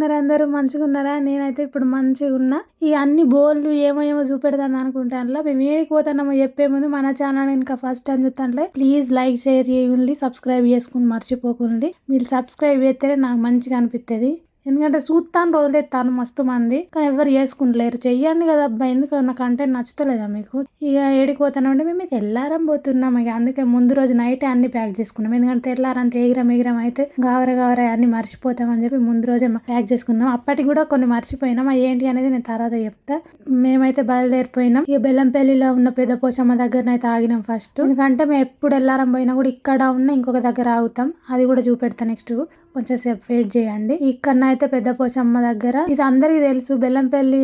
ఎట్లున్నారు అందరూ మంచిగున్నారా? నేనైతే ఇప్పుడు మంచిగున్నా. ఈ అన్ని బోల్లు ఏమో ఏమో చూపెడతాను అనుకుంటానులా. మేము ఏడికి పోతున్నామో చెప్పే ముందు మన ఛానల్ ఇంకా ఫస్ట్ టైం చూస్తానులే ప్లీజ్ లైక్ షేర్ చేయండి, సబ్స్క్రైబ్ చేసుకుని మర్చిపోకండి. మీరు సబ్స్క్రైబ్ చేస్తేనే నాకు మంచిగా అనిపిస్తుంది. ఎందుకంటే చూస్తాను రోజులెత్తాను మస్తు మంది, కానీ ఎవరు చేసుకుంటలేరు. చెయ్యండి కదా అబ్బాయి, ఎందుకు నా కంటెంట్ నచ్చుతలేదా మీకు? ఇక ఏడిపోతానంటే మేము తెల్లారం పోతున్నాం. ఇక అందుకే ముందు రోజు నైటే అన్ని ప్యాక్ చేసుకున్నాం. ఎందుకంటే తెల్లారంతా ఎగిరం అయితే గావర అన్ని మర్చిపోతామని చెప్పి ముందు రోజే ప్యాక్ చేసుకున్నాం. అప్పటికి కూడా కొన్ని మర్చిపోయినాం. ఏంటి అనేది నేను తర్వాత చెప్తా. మేమైతే బయలుదేరిపోయినాం. ఇక బెల్లంపల్లిలో ఉన్న పెద్ద పోచమ్మ దగ్గరనైతే ఆగినాం ఫస్ట్. ఎందుకంటే మేము ఎప్పుడు వెళ్ళారం పోయినా కూడా ఇక్కడ ఉన్న ఇంకొక దగ్గర ఆగుతాం. అది కూడా చూపెడతా నెక్స్ట్. కొంచెం సేపు వెయిట్ చేయండి. ఇక్కడనైతే పెద్ద పోచమ్మ దగ్గర ఇది అందరికి తెలుసు. బెల్లంపల్లి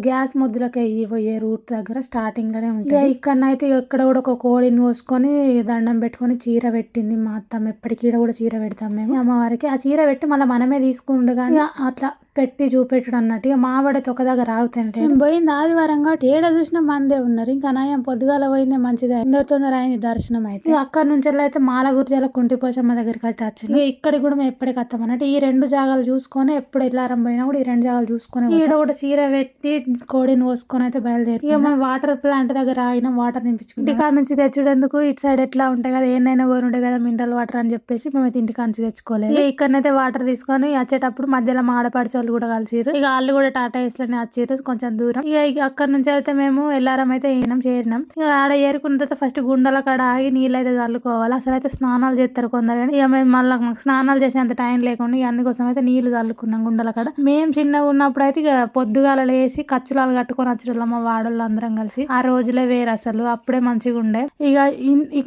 గ్యాస్ మొద్దులకి పోయే రూట్ దగ్గర స్టార్టింగ్ లోనే ఉంటుంది. ఇక్కడనైతే ఇక్కడ కూడా ఒక కోడిని కోసుకొని దండం పెట్టుకొని చీర పెట్టింది మా అత్తమ్మ. ఎప్పటికీ ఈడ కూడా చీర పెడతాం మేము అమ్మవారికి. ఆ చీర పెట్టి మళ్ళీ మనమే తీసుకుండు కానీ అట్లా పెట్టి చూపెట్టడం అన్నట్టు. ఇక మావాడైతే ఒక దగ్గర ఆగుతానంటే పోయింది ఆదివారం కాబట్టి ఏడ చూసినా మందే ఉన్నారు. ఇంకా నయం పొద్దుగాల పోయిందే మంచిదే, తొందర అయింది దర్శనం. అయితే అక్కడ నుంచి అయితే మాలగుర్జాల కుంటిపోచమ్మ దగ్గరికి అయితే వచ్చింది. ఇక్కడికి కూడా మేము ఎప్పటికి వస్తాం అన్నట్టు. ఈ రెండు జాగాలు చూసుకొని ఎప్పుడు వెళ్ళారం పోయినా కూడా ఈ రెండు జాగాలు చూసుకొని ఇక్కడ కూడా చీర పెట్టి కోడిని కోసుకొని అయితే బయలుదేరి ఇక మేము వాటర్ ప్లాంట్ దగ్గర ఆగినాం. వాటర్ నింపించుకుంటే ఇంటికాడ నుంచి తెచ్చుడెందుకు, ఇటు సైడ్ ఎట్లా ఉంటాయి కదా ఏనైనా కోరుంటాయి కదా మినరల్ వాటర్ అని చెప్పేసి మేమైతే ఇంటికాడ నుంచి తెచ్చుకోలేదు. ఇక్కడనైతే వాటర్ తీసుకొని వచ్చేటప్పుడు మధ్యలో మా ఆడపడిచి వాళ్ళు కూడా కలిసిరు. ఇక వాళ్ళు కూడా టాటా ఏస్ లోనే వచ్చిర్రు కొంచెం దూరం. ఇక అక్కడ నుంచి అయితే మేము ఎల్లారం అయితే చేరినాం. ఇక ఆడ ఏరుకున్న తర్వాత ఫస్ట్ గుండెల కాడ ఆగి నీళ్ళు అయితే చల్లుకోవాలి. అసలు అయితే స్నానాలు చేస్తారు కొందరు, కానీ ఇక మేము మళ్ళీ మాకు స్నానాలు చేసేంత టైం లేకుండా ఇక అందుకోసం అయితే నీళ్లు చల్లుకున్నాం గుండెల కాడ. మేము చిన్నగా ఉన్నప్పుడు అయితే ఇక పొద్దుగాల లేసి కచ్చులాలు కట్టుకొని వచ్చేటోళ్ళం మా వాడోళ్ళు అందరం కలిసి. ఆ రోజులే వేరు అసలు, అప్పుడే మంచిగా ఉండే. ఇక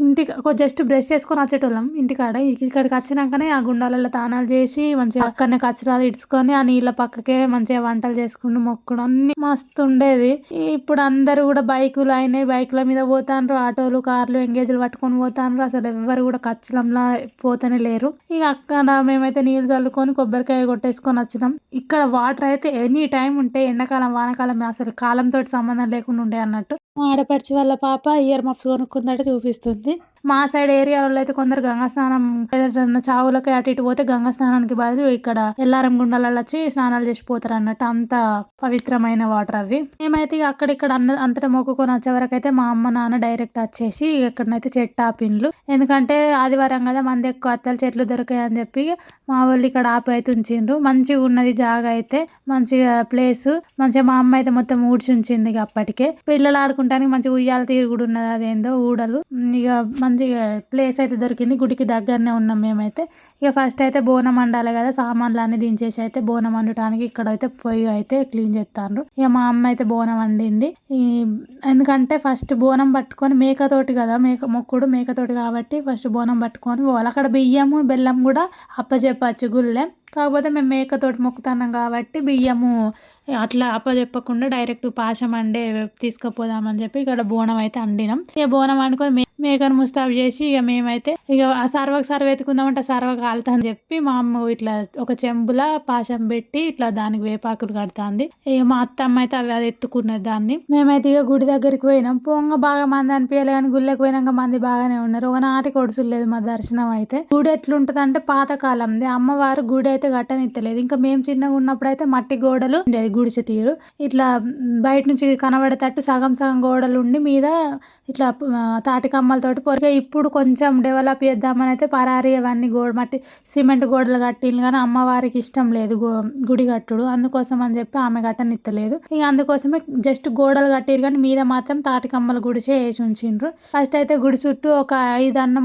ఇంటికి జస్ట్ బ్రష్ చేసుకొని వచ్చేటోళ్ళం ఇంటికాడ. ఇక్కడికి వచ్చినాకనే ఆ గుండాలలో తానాలు చేసి మంచిగా అక్కడనే కచ్చరాలు ఇడ్చుకొని ఆ నీళ్ళ పక్కకే మంచిగా వంటలు చేసుకుంటూ మొక్కుడు అన్ని మస్తు ఉండేది. ఇప్పుడు అందరు కూడా బైకులు అయినాయి, బైకుల మీద పోతాండ్రు, ఆటోలు కార్లు ఎంగేజ్లు పట్టుకొని పోతాండ్రు. అసలు ఎవ్వరు కూడా కచ్చలంలా పోతేనే లేరు. ఇక అక్కడ మేమైతే నీళ్ళు చల్లుకొని కొబ్బరికాయ కొట్టేసుకొని వచ్చినాం. ఇక్కడ వాటర్ అయితే ఎనీ టైం ఉంటాయి, ఎండాకాలం వానకాలం అసలు కాలంతో సంబంధం లేకుండా ఉండే అన్నట్టు. మా ఆడపడిచి వాళ్ళ పాప ఇయర్ మఫ్స్ కొనుక్కుందట చూపిస్తుంది. మా సైడ్ ఏరియాలో అయితే కొందరు గంగా స్నానం ఏదైనా చావులకి అటు ఇటు పోతే గంగా స్నానానికి బదులు ఇక్కడ ఎల్లారం గుండాలలో వచ్చి స్నానాలు చేసిపోతారు అన్నట్టు. అంత పవిత్రమైన వాటర్ అవి. మేమైతే అక్కడిక్కడ అంతటా మొక్కుకొని వచ్చే వరకు అయితే మా అమ్మ నాన్న డైరెక్ట్ వచ్చేసి ఎక్కడనైతే చెట్టు ఆపిండ్లు. ఎందుకంటే ఆదివారం కదా మంది ఎక్కువ అత్తలు చెట్లు దొరికాయి అని చెప్పి మా వాళ్ళు ఇక్కడ ఆపి అయితే ఉంచిండ్రు. మంచిగా ఉన్నది జాగా అయితే, మంచిగా ప్లేస్ మంచిగా. మా అమ్మ అయితే మొత్తం ఊడ్చి ఉంచింది. ఇక అప్పటికే పిల్లలు ఆడుకుంటానికి మంచిగా ఉయ్యాల తిరుగుడు ఉన్నది, అదేందో ఊడలు. ఇక మంచిగా ప్లేస్ అయితే దొరికింది. గుడికి దగ్గరనే ఉన్నాం మేమైతే. ఇక ఫస్ట్ అయితే బోనం వండాలి కదా, సామాన్లు అన్ని దించేసి అయితే బోనం వండటానికి ఇక్కడైతే పొయ్యి అయితే క్లీన్ చేస్తాండ్రు. ఇక మా అమ్మ అయితే బోనం వండింది. ఎందుకంటే ఫస్ట్ బోనం పట్టుకొని మేకతోటి కదా, మొక్కుడు మేకతోటి కాబట్టి ఫస్ట్ బోనం పట్టుకొని పోవాలి. అక్కడ బియ్యము బెల్లం కూడా అప్పచెప్పచ్చు గుళ్ళే. కాకపోతే మేము మేకతోటి మొక్కుతున్నాం కాబట్టి బియ్యము అట్లా అప్పచెప్పకుండా డైరెక్ట్ పాశం అండే తీసుకుపోదామని చెప్పి ఇక్కడ బోనం అయితే వండినాం. ఇక బోనం వండుకొని మేకను ముస్తాబు చేసి ఇక మేమైతే ఇక ఆ సర్వకు ఎత్తుకుందామంటే సర్వ కాలుతా అని చెప్పి మా అమ్మ ఇట్లా ఒక చెంబుల పాశం పెట్టి ఇట్లా దానికి వేపాకులు కడుతుంది. ఇక మా అత్తమ్మ అయితే అది ఎత్తుకున్నది దాన్ని. మేమైతే ఇక గుడి దగ్గరికి పోయినాం. పోంగ బాగా మంది అనిపించలే కానీ గుళ్ళకి పోయినాక మంది బాగానే ఉన్నారు. ఒక నాటి కొడుసులు లేదు మా దర్శనం అయితే. గుడి ఎట్లుంటది అంటే పాతకాలంది. అమ్మవారు గుడి అయితే గట్టనిత్తలేదు. ఇంకా మేము చిన్నగా ఉన్నప్పుడు అయితే మట్టి గోడలు ఉండేది, గుడిసె తీరు. ఇట్లా బయట నుంచి కనబడేటట్టు సగం గోడలు ఉండి మీద ఇట్లా తాటి కమ్మలతోటి పొరిగే. ఇప్పుడు కొంచెం డెవలప్ చేద్దామని అయితే పరారి అవన్నీ మట్టి సిమెంట్ గోడలు కట్టిండ్రు కానీ అమ్మవారికి ఇష్టం లేదు గుడి కట్టుడు. అందుకోసం అని చెప్పి ఆమె గట్టనిత్తలేదు. ఇక అందుకోసమే జస్ట్ గోడలు కట్టిరు కానీ మీద మాత్రం తాటి కమ్మల గుడిసే వేసి ఉంచిండ్రు. ఫస్ట్ అయితే గుడి చుట్టూ ఒక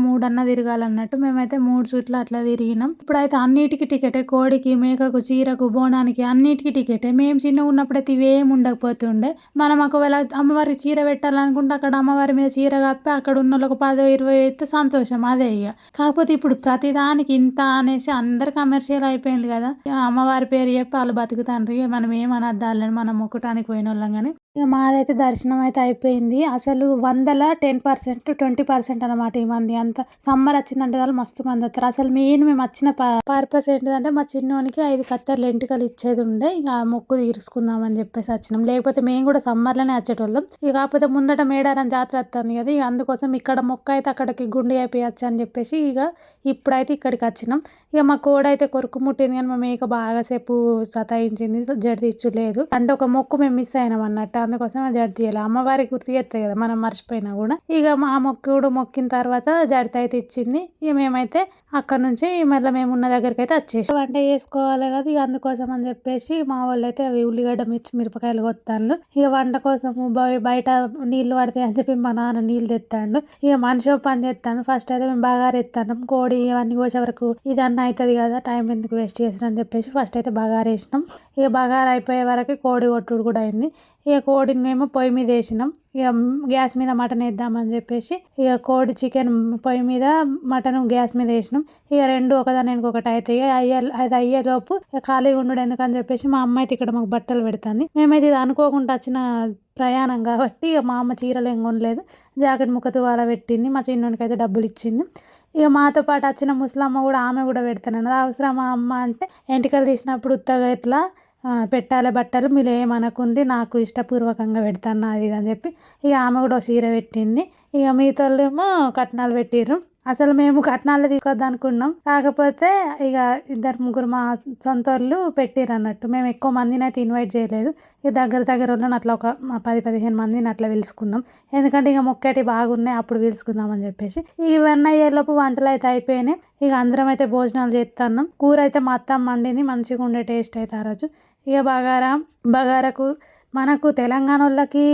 3 తిరగాలన్నట్టు. మేమైతే 3 చుట్లు అట్లా తిరిగినాం. ఇప్పుడైతే అన్నిటికీ టికెటే, కోడికి మేకకు చీరకు బోనానికి అన్నిటికీ టికెటే. మేము చిన్నగా ఉన్నప్పుడైతే ఇవేం ఉండకపోతుండే. మనం ఒకవేళ అమ్మవారికి చీర పెట్టాలనుకుంటే అక్కడ అమ్మవారి మీద చీర కప్పి అక్కడ ఉన్న ఒక 10-20 అయితే సంతోషం అదే. ఇక కాకపోతే ఇప్పుడు ప్రతిదానికి ఇంత అనేసి అందరు కమర్షియల్ అయిపోయింది కదా. అమ్మవారి పేరు చెప్పి వాళ్ళు బతుకుతాండ్రు. మనం ఏమనద్దాలని మనం మొక్కటానికి పోయిన వాళ్ళం కానీ ఇక మాదైతే దర్శనం అయితే అయిపోయింది. అసలు 100ల 10% 20% అనమాట ఈ మంది. అంత సమ్మర్ వచ్చిందంటే వాళ్ళు మస్తు మంది వస్తారు. అసలు మెయిన్ మేము వచ్చిన పర్పస్ ఏంటిదంటే మా చిన్నోనికి 5 కత్తెరలు ఎంటుకలు ఇచ్చేది ఉండే, ఇక మొక్కు తీర్చుకుందాం అని చెప్పేసి వచ్చినాం. లేకపోతే మేము కూడా సమ్మర్లోనే వచ్చేటోళ్ళం. ఇక కాకపోతే ముందట మేడారం జాతర వస్తుంది కదా, ఇక అందుకోసం ఇక్కడ మొక్క అయితే అక్కడికి గుండె అయిపోయచ్చు అని చెప్పేసి ఇక ఇప్పుడైతే ఇక్కడికి వచ్చినాం. ఇక మా కోడైతే కొరుకు ముట్టింది కానీ మా మేక బాగా సేపు సతాయించింది, జడి తీర్చులేదు. అంటే ఒక మొక్కు మేము మిస్ అయినాం అన్నట్టు, అందుకోసం జడి తీయాలి. అమ్మవారికి గుర్తు చేస్తాయి కదా మనం మర్చిపోయినా కూడా. ఇక మా మొక్కుడు మొక్కిన తర్వాత జడిత అయితే ఇచ్చింది. ఇక మేమైతే అక్కడ నుంచి మళ్ళీ మేము ఉన్న దగ్గరికి అయితే వచ్చేసి వంట చేసుకోవాలి కదా, ఇక అందుకోసం అని చెప్పేసి మా వాళ్ళు అయితే అవి ఉల్లిగడ్డ మిరపకాయలు కొత్తాను. ఇక వంట కోసము బయట నీళ్లు పడతాయి అని చెప్పి మా నాన్న నీళ్ళు తెస్తాడు. ఇక మనిషి పని చేస్తాను. ఫస్ట్ అయితే మేము బాగా ఎత్తాను, కోడి ఇవన్నీ కోసే వరకు ఇదన్నీ అవుతుంది కదా, టైం ఎందుకు వేస్ట్ చేసిన అని చెప్పేసి ఫస్ట్ అయితే బగారు వేసినాం. ఇక బగారు అయిపోయే వరకు కోడి కొట్టుడు కూడా అయింది. ఇక కోడిని మేము పొయ్యి మీద వేసినాం. ఇక గ్యాస్ మీద మటన్ వేద్దామని చెప్పేసి ఇక కోడి చికెన్ పొయ్యి మీద, మటన్ గ్యాస్ మీద వేసినాం. ఇక రెండు ఒకదాని ఒకటి అయితే అది అయ్యేలోపు ఖాళీగా ఉండడు ఎందుకని చెప్పేసి మా అమ్మ అయితే ఇక్కడ మాకు బట్టలు పెడుతుంది. మేమైతే ఇది అనుకోకుండా వచ్చిన ప్రయాణం కాబట్టి ఇక మా అమ్మ చీరలు ఏం కొనలేదు, జాకెట్ ముక్కతో అలా పెట్టింది. మా చిన్నోనికి అయితే డబ్బులు ఇచ్చింది. ఇక మాతో పాటు వచ్చిన ముసలమ్మ కూడా ఆమె కూడా పెడతానన్నది. అవసరమా అమ్మ అంటే, ఎంటికలు తీసినప్పుడు ఉత్తగా ఇట్లా పెట్టాలి బట్టలు, మీరు ఏమనకుండి నాకు ఇష్టపూర్వకంగా పెడతాను అది ఇది అని చెప్పి ఇక ఆమె కూడా చీర పెట్టింది. ఇక మిగతా వాళ్ళేమో కట్నాలు పెట్టిర్రు. అసలు మేము కట్నాలు తీసుకోవద్దు అనుకున్నాం, కాకపోతే ఇక 2-3 మా సొంత వాళ్ళు పెట్టిర్రు అన్నట్టు. మేము ఎక్కువ మందిని అయితే ఇన్వైట్ చేయలేదు. ఇక దగ్గర వాళ్ళని అట్లా ఒక 10-15 మందిని అట్లా పిలుచుకున్నాం. ఎందుకంటే ఇక మొక్కటి బాగున్నాయి అప్పుడు పిలుచుకుందాం అని చెప్పేసి. ఇవన్నీ అయ్యేలోపు వంటలు అయితే అయిపోయినాయి. ఇక అందరం అయితే భోజనాలు చేస్తున్నాం. కూర అయితే మా అత్తమ్మ వండింది, మంచిగా ఉండే టేస్ట్ అయితే ఆ రోజు. ఇక బగారకు మనకు తెలంగాణ వాళ్ళకి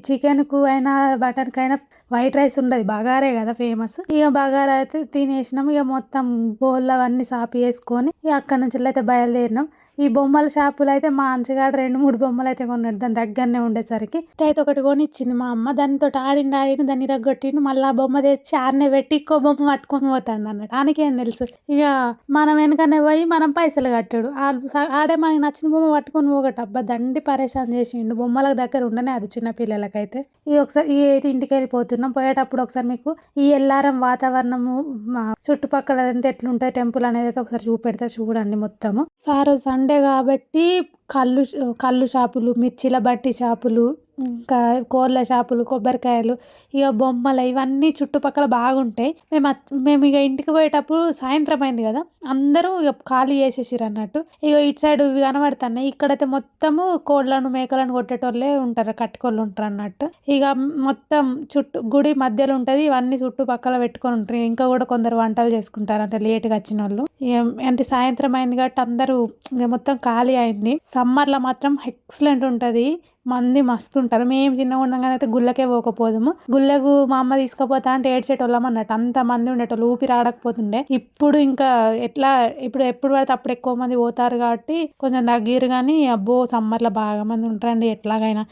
చికెన్కు అయినా మటన్కి అయినా వైట్ రైస్ ఉండదు, బగారే కదా ఫేమస్. ఇక బగారా అయితే తినేసినాం. ఇక మొత్తం బోళ్ళు అవన్నీ సాపి వేసుకొని ఇక అక్కడ నుంచి అయితే బయలుదేరినాం. ఈ బొమ్మల షాపులు అయితే మా అంచగాడు 2-3 బొమ్మలు అయితే కొన్నాడు దాని దగ్గరనే ఉండేసరికి. అయితే ఒకటి కొని ఇచ్చింది మా అమ్మ, దానితో ఆడిన దాన్ని ఇరగొట్టిండు. మళ్ళీ ఆ బొమ్మ తెచ్చి ఆడనే పెట్టి ఇంకో బొమ్మ పట్టుకొని పోతాడు అన్నట్టు. ఆయనకేం తెలుసు, ఇక మనం వెనకనే పోయి మనం పైసలు కట్టాడు, ఆడే మనకి నచ్చిన బొమ్మ పట్టుకొని పోగట్టు. అబ్బా దండి పరేషాన్ చేసిండు, బొమ్మలకు దగ్గర ఉండనే అది చిన్న పిల్లలకైతే. ఒకసారి ఈ అయితే ఇంటికి వెళ్ళిపోతున్నాం. పోయేటప్పుడు ఒకసారి మీకు ఈ ఎల్లారం వాతావరణము చుట్టుపక్కల అంతా ఎట్లుంటుంది టెంపుల్ అనేది అయితే ఒకసారి చూపెడితే చూడండి మొత్తము. సారు సండే కాబట్టి కళ్ళు షాపులు, మిర్చిల బట్టి షాపులు, ఇంకా కోళ్ళ షాపులు, కొబ్బరికాయలు, ఇక బొమ్మలు ఇవన్నీ చుట్టుపక్కల బాగుంటాయి. మేము ఇక ఇంటికి పోయేటప్పుడు సాయంత్రం అయింది కదా, అందరూ ఇక ఖాళీ చేసేసారు అన్నట్టు. ఇక ఇటు సైడ్ ఇవి కనబడుతున్నాయి. ఇక్కడైతే మొత్తము కోళ్ళను మేకలను కొట్టేటోళ్ళే ఉంటారు, కట్టుకోళ్ళు ఉంటారు అన్నట్టు. ఇక మొత్తం గుడి మధ్యలో ఉంటుంది, ఇవన్నీ చుట్టుపక్కల పెట్టుకొని ఉంటారు. ఇంకా కూడా కొందరు వంటలు చేసుకుంటారు అంటే లేట్గా వచ్చిన వాళ్ళు. అంటే సాయంత్రం అయింది కాబట్టి అందరూ ఇక మొత్తం ఖాళీ అయింది. సమ్మర్లో మాత్రం ఎక్సలెంట్ ఉంటుంది, మంది మస్తు ఉంటారు. మేము చిన్నగా ఉండగానే అయితే గుళ్ళకే పోకపోదాము. గుళ్ళకు మా అమ్మ తీసుకుపోతా అంటే ఏడ్చేటోళ్ళం అన్నట్టు, అంత మంది ఉండేటోళ్ళు, ఊపిరి ఆడకపోతుండే. ఇప్పుడు ఇంకా ఎప్పుడు పడితే అప్పుడు ఎక్కువ మంది పోతారు కాబట్టి కొంచెం తగ్గిరు, కానీ అబ్బో సమ్మర్లో బాగా మంది ఉంటారండి ఎట్లాగైనా.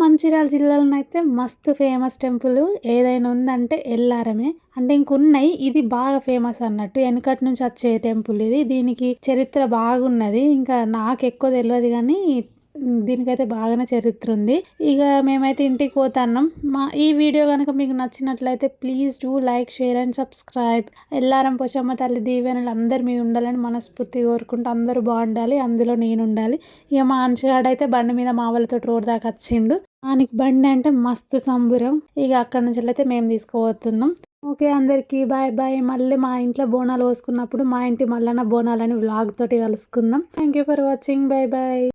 మంచిర్యాల జిల్లాలో అయితే మస్తు ఫేమస్ టెంపుల్ ఏదైనా ఉందంటే ఎల్లారమే. అంటే ఇంకున్నాయి, ఇది బాగా ఫేమస్ అన్నట్టు, వెనకటి నుంచి వచ్చే టెంపుల్ ఇది. దీనికి చరిత్ర బాగున్నది, ఇంకా నాకు ఎక్కువ తెలియదు కానీ దీనికైతే బాగానే చరిత్ర ఉంది. ఇక మేమైతే ఇంటికి పోతున్నాం. ఈ వీడియో కనుక మీకు నచ్చినట్లయితే please do like, share and subscribe. Ellaram Pochamma తల్లి దీవెనలు అందరి మీద ఉండాలని మనస్ఫూర్తిగా కోరుకుంటూ అందరూ బాగుండాలి, అందులో నేను ఉండాలి. ఇక మా అంచగాడైతే బండి మీద మా వాళ్ళతో రోడ్ దాకా వచ్చిండు. ఆయనకి బండి అంటే మస్తు సంబురం. ఇక అక్కడ నుంచి అయితే మేము తీసుకుపోతున్నాం. ఓకే అందరికీ బాయ్ బాయ్. మళ్ళీ మా ఇంట్లో బోనాలు పోసుకున్నప్పుడు మా ఇంటి మల్లన్న బోనాలని వ్లాగ్ తోటి కలుసుకుందాం. Thank you for watching. Bye bye.